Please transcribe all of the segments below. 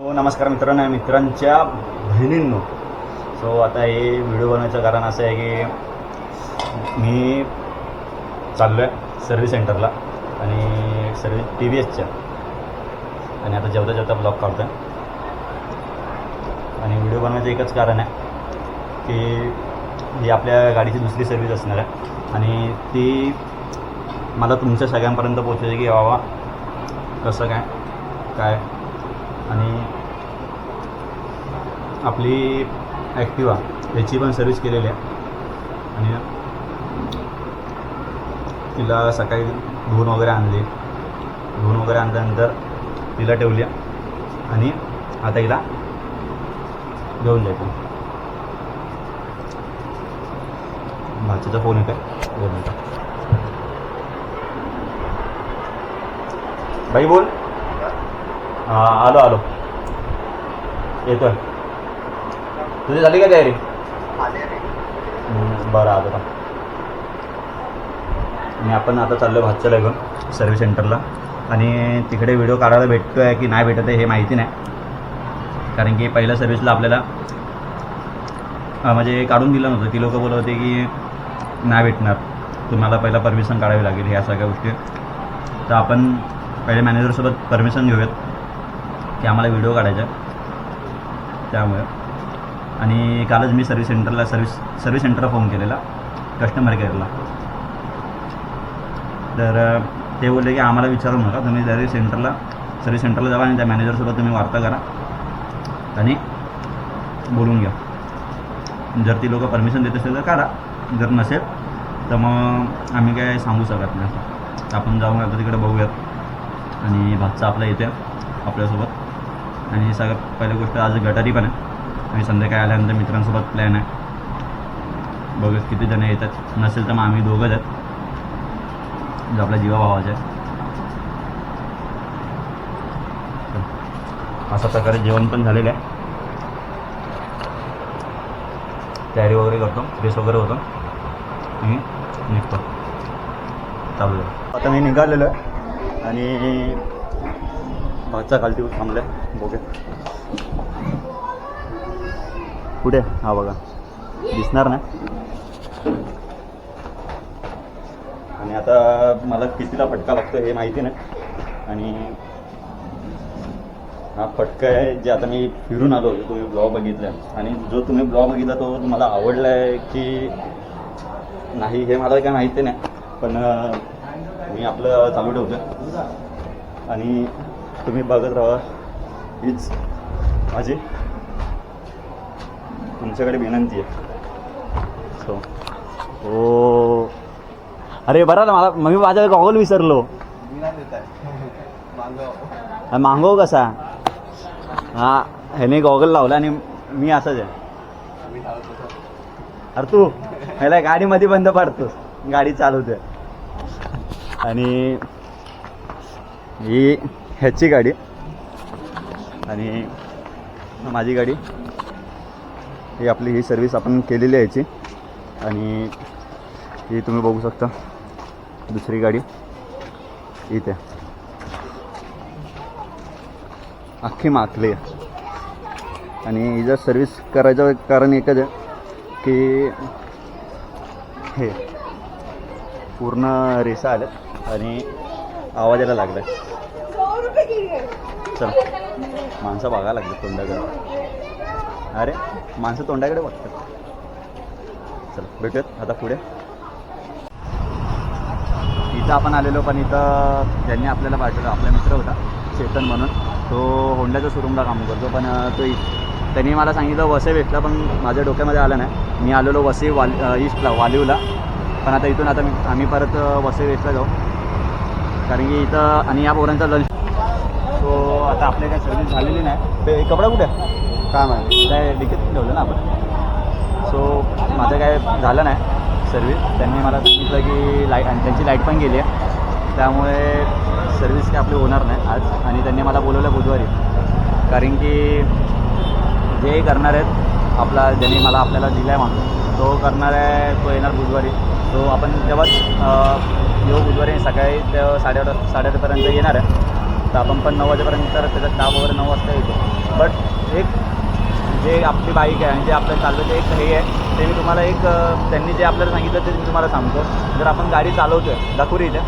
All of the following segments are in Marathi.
हो नमस्कार मित्रांनो, मित्रांच्या बहिणींनो. सो आता हे व्हिडिओ बनवायचं कारण असं आहे की मी चाललो आहे सर्व्हिस सेंटरला आणि सर्व्हिस TVSच्या, आणि आता जेवता जेवता ब्लॉग काढतो आहे. आणि व्हिडिओ बनवायचं एकच कारण आहे की ही आपल्या गाडीची दुसरी सर्व्हिस असणार आहे आणि ती मला तुमच्या सगळ्यांपर्यंत पोहोचायची की बाबा कसं काय आणि आपली ॲक्टिवा याची पण सर्व्हिस केलेली आहे आणि तिला सकाळी धुवून वगैरे आणल्यानंतर तिला ठेवली आणि आता हिला घेऊन जायचं. भाच्याचा फोन येतो आहे, 2 मिनिटं. भाई बोल. आलो येतोय. तुझी झाली का तयारी? बरं आलो का. आणि आपण आता चाललो भाच्याला घेऊन सर्व्हिस सेंटरला आणि तिकडे व्हिडिओ काढायला भेटतो आहे की नाही भेटत आहे हे माहिती नाही, कारण की पहिल्या सर्व्हिसला आपल्याला म्हणजे काढून दिलं नव्हतं. ती लोकं बोलत होते की नाही भेटणार, तुम्हाला पहिला परमिशन काढावी लागेल ह्या सगळ्या गोष्टी. तर आपण पहिले मॅनेजरसोबत परमिशन घेऊयात की आम्हाला व्हिडिओ काढायचा आहे त्यामुळे. आणि कालच मी सर्व्हिस सेंटरला फोन केलेला कस्टमर केअरला, तर ते बोलले की आम्हाला विचारू नका, तुम्ही सर्व्हिस सेंटरला जावा आणि त्या मॅनेजरसोबत तुम्ही वार्ता करा आणि बोलून घ्या. जर ती लोकं परमिशन देत असेल तर काढा, जर नसेल तर मग आम्ही काय सांगू शकत नाही. आपण जाऊन आता तिकडे बघूयात. आणि भातचा आपला येते आपल्यासोबत. आणि सगळ्यात पहिली गोष्ट आज गटारी पण आहे आणि संध्याकाळी आल्यानंतर मित्रांसोबत प्लॅन आहे, बघूयात किती जण येतात. नसेल तर मग आम्ही दोघंच आहेत जो आपल्या जीवा भावाचा आहे. अशा प्रकारे जेवण पण झालेलं आहे, तयारी वगैरे करतो, फ्रेश वगैरे होतो आणि निघतो. चालू आहे आता मी निघालेलो आहे आणि भातचा खालती थांबलं आहे. बघे कुठे? हा बघा, दिसणार नाही. आणि आता मला कितीला फटका लागतो हे माहिती नाही. आणि हा फटका आहे जे आता मी फिरून आलो, तुम्ही ब्लॉग बघितला आणि जो तुम्ही ब्लॉग बघितला तो तुम्हाला आवडला आहे की नाही हे मला काय माहिती नाही, पण मी आपलं चालू ठेवतो आणि तुम्ही बघत राहा. हीच माझी तुमच्याकडे विनंती आहे. सो हो, अरे बरं ना, मला मी माझ्या गॉगल विसरलो. मागव कसा? हा, ह्याने गॉगल लावला आणि मी असंच आहे. अरे तू ह्याला गाडीमध्ये बंद पाडतोस, गाडी चालवतोय. आणि ही ह्याची गाडी आणि माझी गाडी. ही आपली ही सर्विस आपण केलेली आहे याची. आणि ही तुम्ही बघू शकता दुसरी गाडी इथे अख्खी माखली आहे. आणि हिचं सर्विस करायचं कारण एकच आहे की हे पूर्ण रेसा आल्यात आणि आवाज यायला लागला आहे. चल, माणसं बघायला लागली तोंडाकडे. अरे माणसं तोंडाकडे बघतात. चल भेटूयात आता पुढे. इथं आपण आलेलो, पण इथं ज्यांनी आपल्याला पाठवलं आपला मित्र होता चेतन म्हणून, तो होंडाच्या शोरूमला काम करतो. पण त्यांनी मला सांगितलं वसई वेस्टला, पण माझ्या डोक्यामध्ये आलं नाही. मी आलेलो वसई ईस्टला वालीवला, पण आता इथून आम्ही परत वसई वेस्टला जाऊ, कारण की इथं आणि या पोरांचा लंच. सो आता आपल्या काही सर्व्हिस झालेली नाही. ते कपडा कुठे काय माहिती काय डिकेत ठेवलं ना आपण. सो माझं काय झालं नाही सर्व्हिस. त्यांनी मला सांगितलं की लाईट, आणि त्यांची लाईट पण गेली आहे, त्यामुळे सर्व्हिस काय आपली होणार नाही आज. आणि त्यांनी मला बोलवलं बुधवारी, कारण की जे करणार आहेत ज्यांनी मला आपल्याला दिला आहे माणूस तो करणार आहे, तो येणार बुधवारी. तो आपण तेव्हाच येऊ बुधवारी सकाळी, तेव्हा 8:30 येणार आहे. तर आपण पण 9 वाजेपर्यंत तर त्याचा स्टाफ वगैरे 9 वाजता येतो. बट एक जे आपली बाईक आहे आणि जे आपलं चालवायचं एक हे आहे ते मी तुम्हाला एक त्यांनी जे आपल्याला सांगितलं ते मी तुम्हाला सांगतो. जर आपण गाडी चालवतो आहे दाखवली इथे,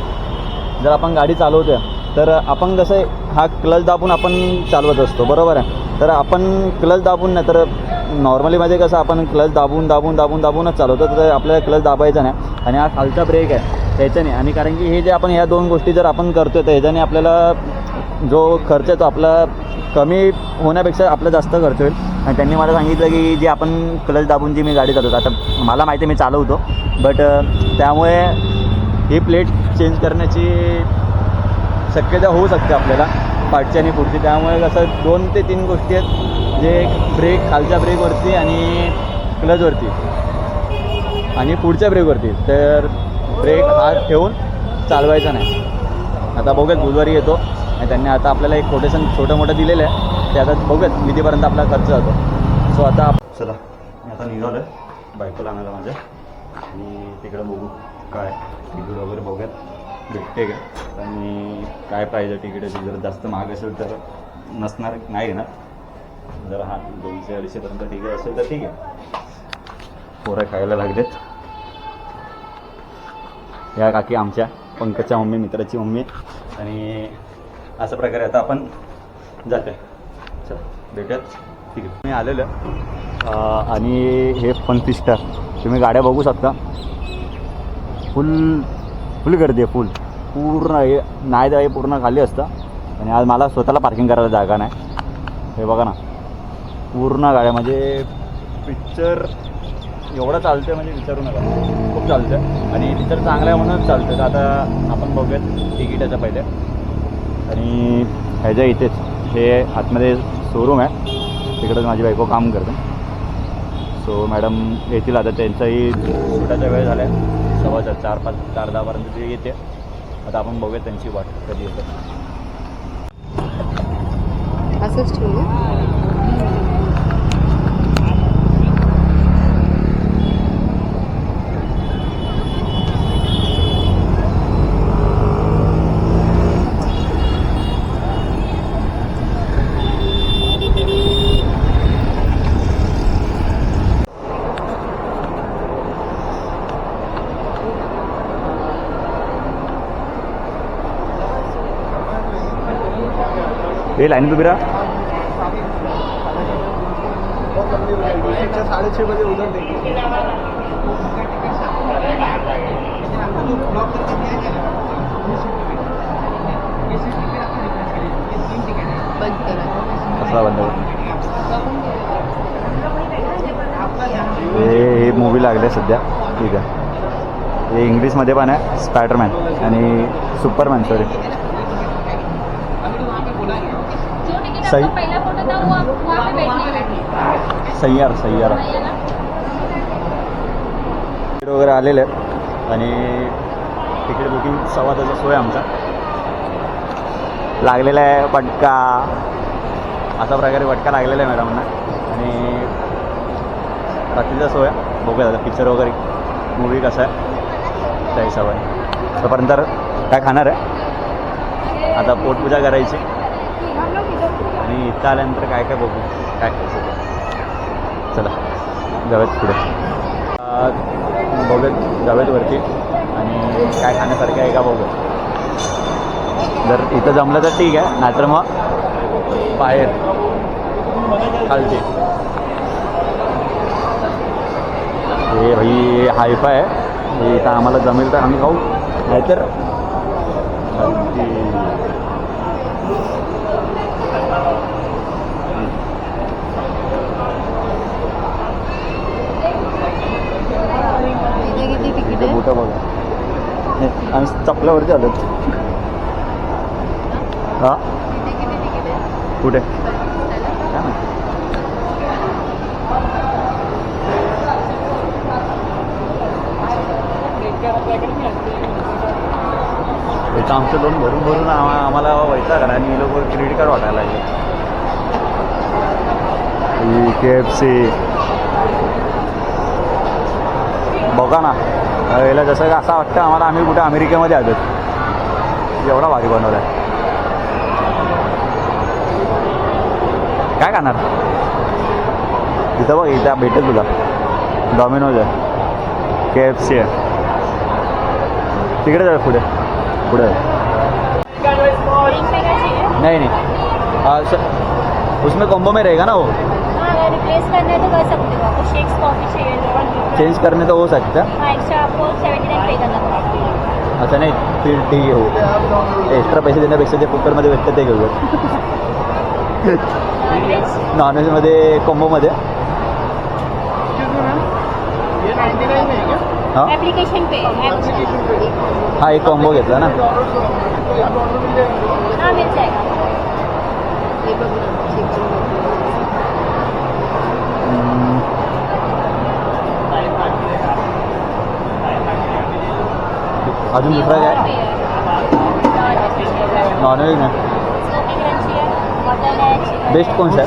जर आपण गाडी चालवतो आहे तर आपण कसं हा क्लच दाबून आपण चालवत असतो, बरोबर आहे. तर आपण क्लच दाबून नाही तर नॉर्मली म्हणजे कसं आपण क्लच दाबूनच चालवतो, तर आपल्याला क्लच दाबायचा नाही. आणि हा खालचा ब्रेक आहे त्याच्याने, आणि कारण की हे जे आपण ह्या 2 गोष्टी जर आपण करतो तर ह्याच्याने आपल्याला जो खर्च आहे तो आपला कमी होण्यापेक्षा आपला जास्त खर्च होईल. आणि त्यांनी मला सांगितलं की जे आपण क्लच दाबून जी मी गाडी चालवतो, आता मला माहिती आहे मी चालवतो, बट त्यामुळे ही प्लेट चेंज करण्याची शक्यता होऊ शकते आपल्याला पाठची आणि पुढची. त्यामुळे कसं 2 ते 3 गोष्टी आहेत, जे ब्रेक खालच्या ब्रेकवरती आणि क्लचवरती आणि पुढच्या ब्रेकवरती. तर ब्रेक हात ठेवून चालवायचा नाही. आता बघूयात बुधवारी येतो आणि त्यांनी आता आपल्याला एक कोटेशन छोटं मोठं दिलेलं आहे, ते आता बघूयात कितीपर्यंत आपला खर्च जातो. सो आता चला मी आता निघालो आहे बायकोला आणायला माझ्या, आणि तिकडं बघू काय तिकीट वगैरे बघूयात भेटते का आणि काय प्राईज आहे तिकीटाची. जर जास्त महाग असेल तर नसणार, नाही घेणार. जर 200-250पर्यंत तिकीट असेल तर ठीक आहे. पोरं खायला लागलेत. या काकी आमच्या पंकजच्या मम्मी, मित्राची मम्मी. आणि अशा प्रकारे आता आपण जाते. चल भेटत तिकीट. मी आलेलं आणि हे फन फिस्टर तुम्ही गाड्या बघू शकता. फुल गर्दी आहे, पूर्ण हे नाही तर हे पूर्ण खाली असतं. आणि आज मला स्वतःला पार्किंग करायला जागा नाही. हे बघा ना, पूर्ण गाड्या, म्हणजे पिक्चर एवढं चालतं म्हणजे विचारू नका, खूप चालतं. आणि पिक्चर चांगला आहे म्हणूनच चालतं. तर आता आपण बघूयात तिकीटाच्या पहिले. आणि ह्याच्या इथेच हे आतमध्ये शोरूम आहे, तिकडंच माझी बायको काम करते. सो मॅडम येतील आता, त्यांचाही सुटायचा वेळ झाला आहे. 4:15, 4:10पर्यंत ते येते. आता आपण बघूया त्यांची वाट कधी येतं. असंच ठेवू. हे लाईन उभी राहा. 6:30 बजे उधर देखिए. बंद करा. कसा बंद हे मूवी लागले सध्या, ठीक आहे. हे इंग्लिशमध्ये पण आहे, स्पायडरमॅन आणि सुपरमॅन. सॉरी सय्यार तिकीट वगैरे आलेले आहेत. आणि तिकीट बुकिंग 1:15चा सोय आमचा लागलेला आहे. पटका अशा प्रकारे पटका लागलेला आहे मॅडमना. आणि रात्रीचा सोय बघूया आता पिक्चर वगैरे मूवी कसा आहे त्या हिशोबाने. तोपर्यंत काय खाणार आहे, आता पोटपूजा करायची आणि इथं आल्यानंतर काय काय बघू काय खायचं ते. चला जाऊयात पुढे, बघूयात जाऊयात वरती आणि काय खाण्यासारखं आहे का बघूयात. जर इथं जमलं तर ठीक आहे, नाहीतर मग बाहेर खालते. हे भाई हायफाय आहे, हे इथं आम्हाला जमेल तर आम्ही खाऊ, नाहीतर मोठं बघा. आम्ही चपल्यावरती आलो. हां कुठे काय माहिती. इथं आमचं लोन भरून भरून आम्हाला व्हायचा का, आणि लोक क्रेडिट कार्ड वाटायला लागले. KFC बघा ना, याला जसं असं वाटतं आम्हाला आम्ही कुठे अमेरिकेमध्ये आलो. एवढा भारी बनवला आहे. काय खाणार इथं बघ, इथं भेटेल तुला. डॉमिनोज आहे, KFC आहे. तिकडे जाऊ पुढे पुढे नहीं उसमें कॉम्बो में रहेगा ना वो. रिप्लेस करना है तो कर सकते हो. आपको शेक्स कॉफी चाहिए चेंज करने तो हो सकता है. हाँ, एक्स्ट्रा आपको 79 पे करना पड़ेगा. अच्छा नाही फिर ठीक आहे हो. एक्स्ट्रा पैसे देण्यापेक्षा जे कुकरमध्ये भेटतं ते घेऊया. नॉनव्हेजमध्ये कॉम्बोमध्ये हां एप्लीकेशन पे हा एक कॉम्बो घेतला ना. हाँ मिल जाएगा. हे बघ ना, chicken. अजून दुसरा काय नॉनव्हेज ना. स्मोकी क्रंची है, मटन है, चिकन. बेस्ट कौन सा है.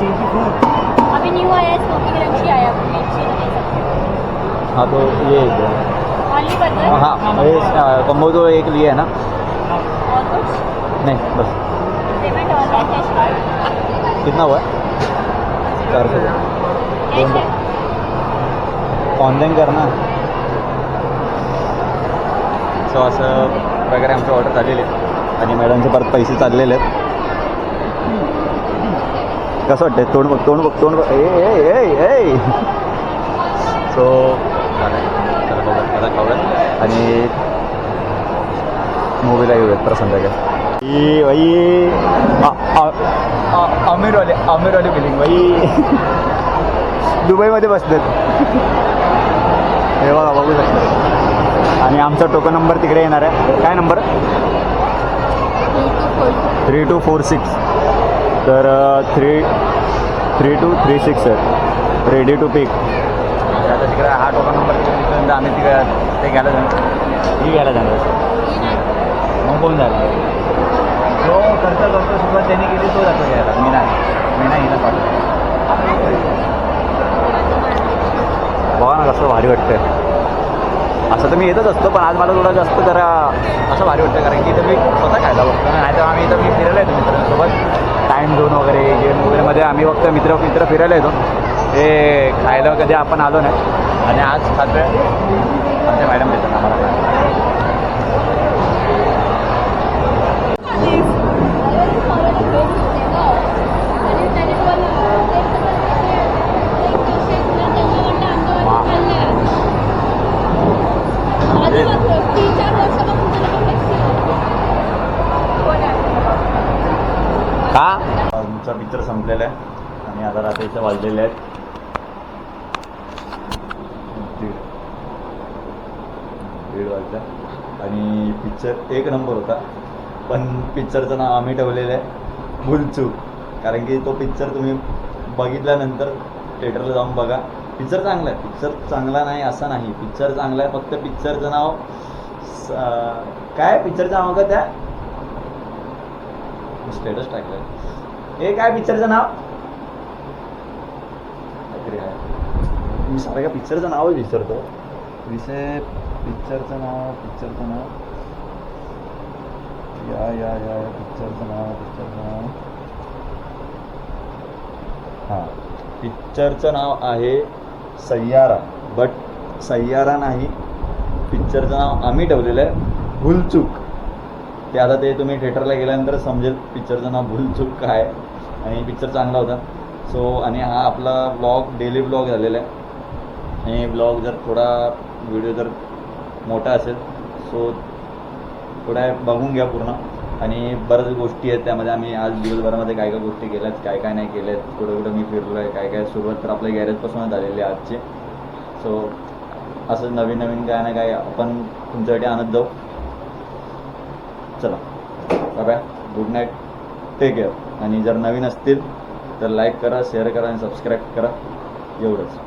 अभी न्यू आया है स्मोकी क्रंची आया, आप मिर्ची ले सकते हो. हाँ तो ये एक है. Only burger. हाँ ये कॉम्बो तो एक लिया है ना. और कुछ नहीं बस. Payment online cash card. कितना हुआ 400 कैश है. ऑनलाईन करणार. सो असं वगैरे आमची ऑर्डर झालेली आहे आणि मॅडमचे परत पैसे चाललेले आहेत. कसं वाटतंय तोंड बघ तोंड बघ तोंड बघ ए सो चला बघा आता खाऊया आणि मूवीला येऊयात तर संध्याकाळी. ही बाई अमीरवाली फिलिंग बाई. दुबईमध्ये बसलेत हे बघा बघू शकता. आणि आमचा टोकन नंबर तिकडे येणार आहे. काय नंबर 3246. तर 3236 आहे. रेडी टू पिक. आता तिकडे हा टोकन नंबर तिकडे आम्ही तिकडे ते घ्यायला जाणार. ही घ्यायला जाणार मग कोण झाला जो करता सुरुवात त्यांनी केली तो जातो घ्यायला. मी नाही हिला पाठवतो. बघा ना कसं भारी वाटतं. असं तर मी येतच असतो पण आज मला थोडं जास्त जरा असं भारी वाटतं कारण की इथं मी स्वतः खायला बघतो. नाही तर आम्ही इथं मी फिरायला येतो मित्रांसोबत. टाईम झोन वगैरे गेम वगैरेमध्ये आम्ही फक्त मित्र फिरायला येतो. हे खायला कधी आपण आलो नाही आणि आज खातो आमच्या मॅडम देतात आम्हाला. का आमचा पिक्चर संपलेला आहे आणि आता रात्रीचे वाजलेले आहेत 1:30 वाजता आणि पिक्चर एक नंबर होता. पण पिक्चरचं नाव आम्ही ठेवलेलं आहे भूलचूक. कारण की तो पिक्चर तुम्ही बघितल्यानंतर थिएटरला जाऊन बघा. पिक्चर चांगला आहे. पिक्चर चांगला नाही असं नाही. पिक्चर चांगला आहे. फक्त पिक्चरचं नाव काय पिक्चरचं नाव का त्या स्टेटस टाकलं हे काय पिक्चरचं नाव मी सारखं पिक्चरचं नावच विसरतो. विषय पिक्चरचं नाव या पिक्चरचं नाव हां पिक्चरचं नाव आहे सय्यारा. बट सय्यारा नाही. पिक्चरचं नाव आम्ही ठेवलेलं आहे भूलचूक. ते आता ते तुम्ही थिएटरला गेल्यानंतर समजेल पिक्चरचं नाव भूलचूक काय. आणि पिक्चर चांगला होता. सो आणि हा आपला ब्लॉग डेली ब्लॉग झालेला आहे. आणि ब्लॉग जर थोडा व्हिडिओ जर मोठा असेल सो थोडा बघून घ्या पूर्ण. आणि बऱ्याच गोष्टी आहेत त्यामध्ये. आम्ही आज दिवसभरामध्ये काय काय गोष्टी केल्यात काय नाही केल्यात. कुठं मी फिरलो आहे काय सुरुवात तर आपल्या गॅरेजपासूनच झालेली आहे आजचे. सो असं नवीन काय ना काय आपण तुमच्यासाठी आणत जाऊ. चला bye. Good night. Take care. आणि जर नवीन असतील तर लाईक करा शेअर करा आणि सबस्क्राईब करा. एवढंच.